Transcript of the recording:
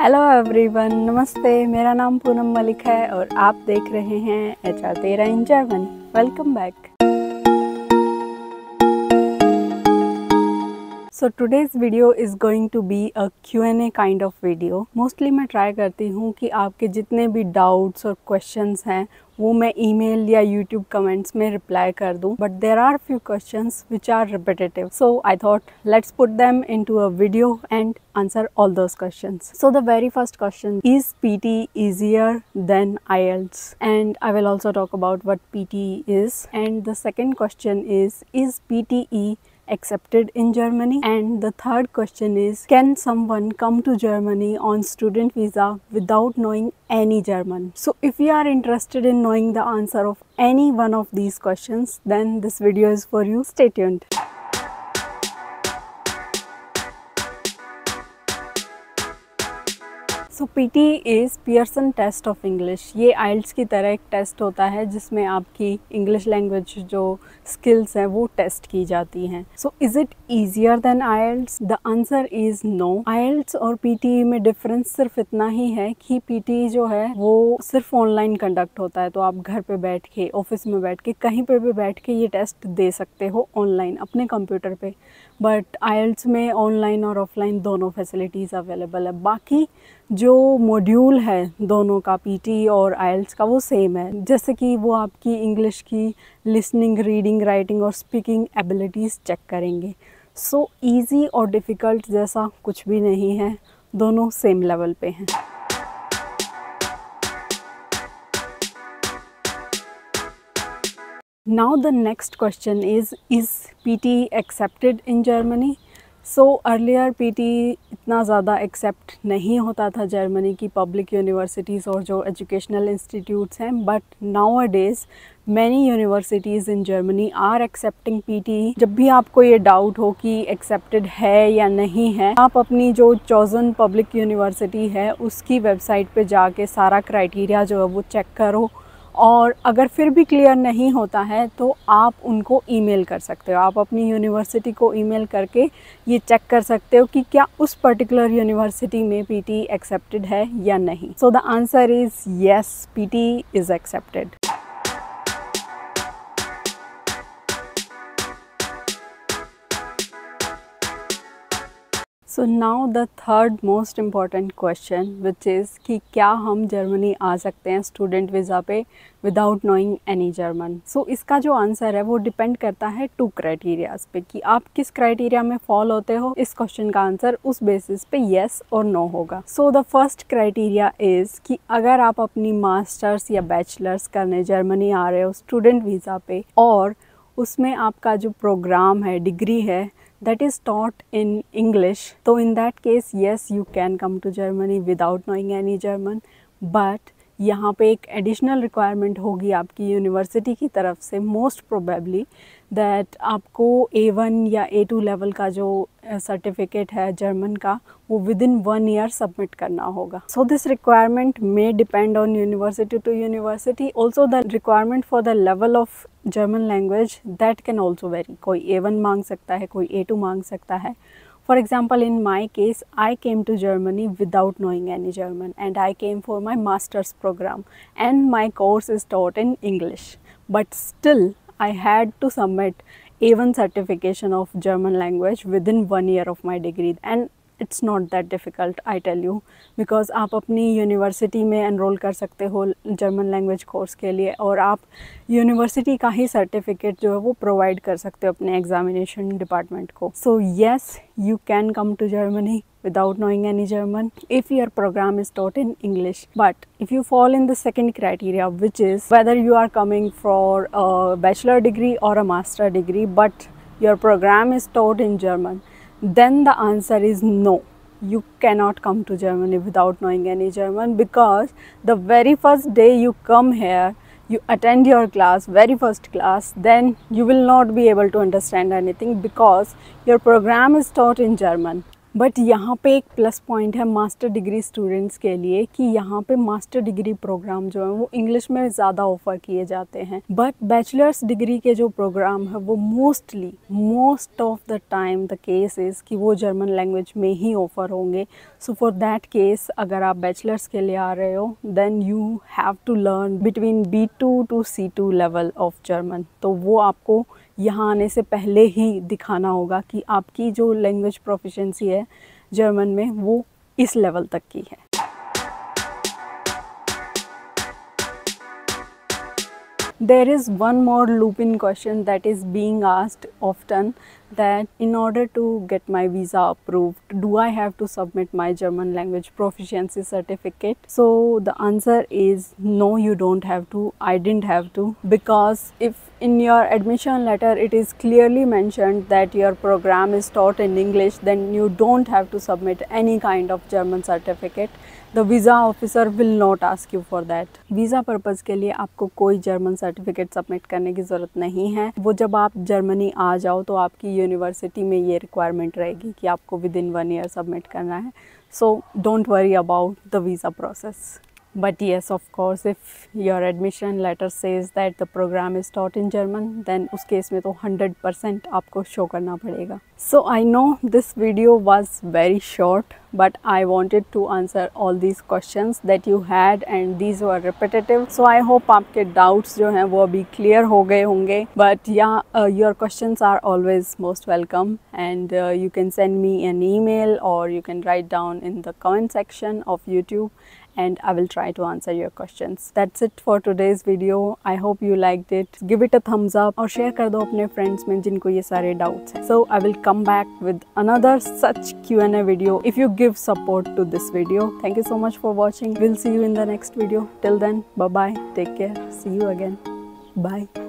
Hello everyone, नमस्ते। मेरा नाम पूनम मलिक है और आप देख रहे हैं HR13 in Germany. Welcome back. So today's video is going to be a Q&A kind of video. Mostly मैं ट्राई करती हूँ कि आपके जितने भी डाउट्स और क्वेश्चंस हैं वो मैं ईमेल या यूट्यूब कमेंट्स में रिप्लाई कर दूँ, but there are few questions which are repetitive, so I thought let's put them into a video and answer all those questions. So the very first question is PT easier than IELTS, and I will also talk about what PT is. And the second question is PTE accepted in Germany? And the third question is, can someone come to Germany on student visa without knowing any German? So if you are interested in knowing the answer of any one of these questions, then this video is for you. Stay tuned. So PT is Pearson test of English. ये IELTS की तरह एक test होता है जिसमें आपकी English language जो skills हैं वो टेस्ट की जाती हैं। So is it easier than IELTS? The answer is no. IELTS और PT में डिफरेंस सिर्फ इतना ही है कि PT जो है वो सिर्फ ऑनलाइन कंडक्ट होता है, तो आप घर पे बैठ के, ऑफिस में बैठ के, कहीं पे भी बैठ के ये टेस्ट दे सकते हो ऑनलाइन अपने कंप्यूटर पे। बट IELTS में ऑनलाइन और ऑफलाइन दोनों फैसिलिटीज़ अवेलेबल है। बाकी जो मॉड्यूल है दोनों का, PT और IELTS का, वो सेम है। जैसे कि वो आपकी इंग्लिश की लिसनिंग, रीडिंग, राइटिंग और स्पीकिंग एबिलिटीज़ चेक करेंगे। सो ईजी और डिफ़िकल्ट जैसा कुछ भी नहीं है, दोनों सेम लेवल पे हैं। Now the next question is PT accepted in Germany? So earlier PT इतना ज़्यादा एक्सेप्ट नहीं होता था जर्मनी की पब्लिक यूनिवर्सिटीज़ और जो एजुकेशनल इंस्टीट्यूट्स हैं, but nowadays many universities in Germany are accepting PT। जब भी आपको ये डाउट हो कि एक्सेप्टेड है या नहीं है, आप अपनी जो चॉजन पब्लिक यूनिवर्सिटी है उसकी वेबसाइट पे जाके सारा क्राइटेरिया जो है वो चेक करो, और अगर फिर भी क्लियर नहीं होता है तो आप उनको ईमेल कर सकते हो। आप अपनी यूनिवर्सिटी को ईमेल करके ये चेक कर सकते हो कि क्या उस पर्टिकुलर यूनिवर्सिटी में PT एक्सेप्टेड है या नहीं। So the answer is yes, PT is accepted. So now the third most important question which is कि क्या हम जर्मनी आ सकते हैं स्टूडेंट वीज़ा पे विदाउट नोइंग एनी जर्मन। सो इसका जो आंसर है वो डिपेंड करता है 2 क्राइटेरियाज पे कि आप किस क्राइटेरिया में फॉल होते हो। इस क्वेश्चन का आंसर उस बेसिस पे येस और नो होगा। So the first criteria is कि अगर आप अपनी मास्टर्स या बैचलर्स करने जर्मनी आ रहे हो स्टूडेंट वीज़ा पे, और उसमें आपका जो प्रोग्राम है, डिग्री है, that is taught in English, so in that case yes, you can come to Germany without knowing any German. But यहाँ पे एक एडिशनल रिक्वायरमेंट होगी आपकी यूनिवर्सिटी की तरफ से, मोस्ट प्रोबेबली दैट आपको A1 या A2 लेवल का जो सर्टिफिकेट है जर्मन का वो विदिन 1 ईयर सबमिट करना होगा। So this requirement may depend on university to university. Also the requirement for the level of German language that can also vary. कोई A1 मांग सकता है, कोई A2 मांग सकता है। For example, in my case, I came to Germany without knowing any German, and I came for my master's program, and my course is taught in English. But still, I had to submit A1 certification of German language within 1 year of my degree, and it's not that difficult, I tell you, because आप अपनी university में enrol कर सकते हो German language course के लिए, और आप यूनिवर्सिटी का ही सर्टिफिकेट जो है वो प्रोवाइड कर सकते हो अपने एग्जामिनेशन डिपार्टमेंट को। So yes, you can come to Germany without knowing any German if your program is taught in English. But if you fall in the second criteria, which is whether you are coming for a bachelor degree or a master degree but your program is taught in German, then the answer is no. You cannot come to Germany without knowing any German, because the very first day you come here, you attend your class, very first class, then you will not be able to understand anything because your program is taught in German. But यहाँ पे एक plus point है master degree students के लिए कि यहाँ पे master degree programme जो है वो इंग्लिश में ज़्यादा ऑफ़र किए जाते हैं, बट बैचलर्स डिग्री के जो प्रोग्राम है वो most of the time the case is कि वो जर्मन लैंग्वेज में ही ऑफ़र होंगे। सो फॉर दैट केस अगर आप बैचलर्स के लिए आ रहे हो then you have to learn between B2 to C2 level of German. तो वो आपको यहाँ आने से पहले ही दिखाना होगा कि आपकी जो लैंग्वेज प्रोफिशिएंसी है जर्मन में वो इस लेवल तक की है। There is one more loop-in question that is being asked often, that in order to get my visa approved, do I have to submit my German language proficiency certificate? So the answer is no, you don't have to. I didn't have to, because if in your admission letter it is clearly mentioned that your program is taught in English, then you don't have to submit any kind of German certificate. The visa officer will not ask you for that. Visa purpose के लिए आपको कोई German certificate submit करने की ज़रूरत नहीं है। वो जब आप जर्मनी आ जाओ तो आपकी यूनिवर्सिटी में ये रिक्वायरमेंट रहेगी कि आपको विदिन 1 ईयर सबमिट करना है। So don't worry about the visa process. But yes, of course, if your admission letter says that the program is taught in German, then उस केस में तो 100% आपको शो करना पड़ेगा। So I know this video was very short, but I wanted to answer all these questions that you had and these were repetitive. So I hope आपके doubts जो हैं वो अभी clear हो गए होंगे। But yeah, your questions are always most welcome, and you can send me an email or you can write down in the comment section of YouTube, and I will try to answer your questions. That's it for today's video. I hope you liked it. Give it a thumbs up और share कर दो अपने friends में जिनको ये सारे doubts हैं. So I will come back with another such Q&A video if you give support to this video. Thank you so much for watching. We'll see you in the next video. Till then, bye bye. Take care. See you again. Bye.